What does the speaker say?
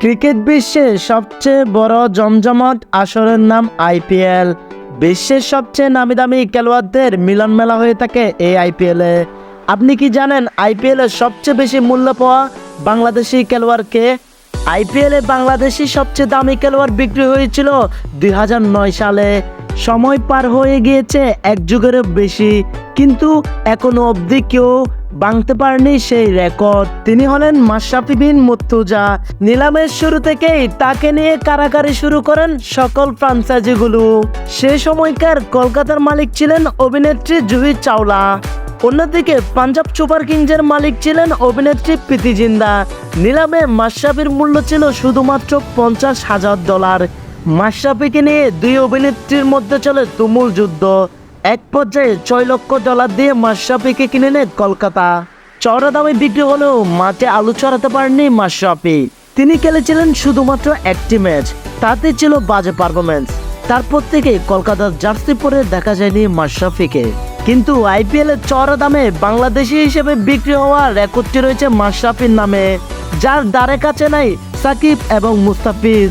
Cricket বিশ্বের সবচেয়ে বড় জমজমাট আসরের নাম আইপিএল। বিশ্বের সবচেয়ে নামি দামি খেলোয়াড়দের মিলন মেলা হয়ে থাকে এই আইপিএলে। আপনি কি জানেন আইপিএলে সবচেয়ে বেশি মূল্য পাওয়া বাংলাদেশি খেলোয়াড়কে? আইপিএলে বাংলাদেশি সবচেয়ে দামি খেলোয়াড় বিক্রি হয়েছিল 2009 সালে। সময় পার হয়ে গিয়েছে এক যুগেরও বেশি, কিন্তু এখনো অবধি কেউ ভাঙতে পারেনি সেই রেকর্ড। তিনি হলেন মাশরাফি বিন মুর্তজা। নিলামের শুরু থেকেই তাকে নিয়ে কারাকারি শুরু করেন সকল ফ্রাঞ্চাইজিগুলো। সে সময়কার কলকাতার মালিক ছিলেন অভিনেত্রী জুহি চাওলা। অন্যদিকে পাঞ্জাব সুপার কিংসের মালিক ছিলেন অভিনেত্রী প্রীতি জিন্দা। নিলামে মাশরাফির মূল্য ছিল শুধুমাত্র $50,000। মাশরাফিকে নিয়ে দুই অভিনেত্রীর মধ্যে চলে তুমুল যুদ্ধ। এক পর্যায়ে $6 লক্ষ দিয়ে মাশরাফিকে কিনে নেয় কলকাতা। চড়া দামে বিক্রি হলেও মাঠে আলু চড়াতে পারেননি মাশরাফি। তিনি খেলেছিলেন শুধুমাত্র একটি ম্যাচ, তাতে ছিল বাজে পারফরমেন্স। তারপর থেকে কলকাতার জার্সি পরে দেখা যায়নি মাশরাফিকে। কিন্তু আইপিএল এর চড়া দামে বাংলাদেশি হিসেবে বিক্রি হওয়া রেকর্ডটি রয়েছে মাশরাফির নামে, যার দ্বারে কাছে নাই সাকিব এবং মুস্তাফিজ।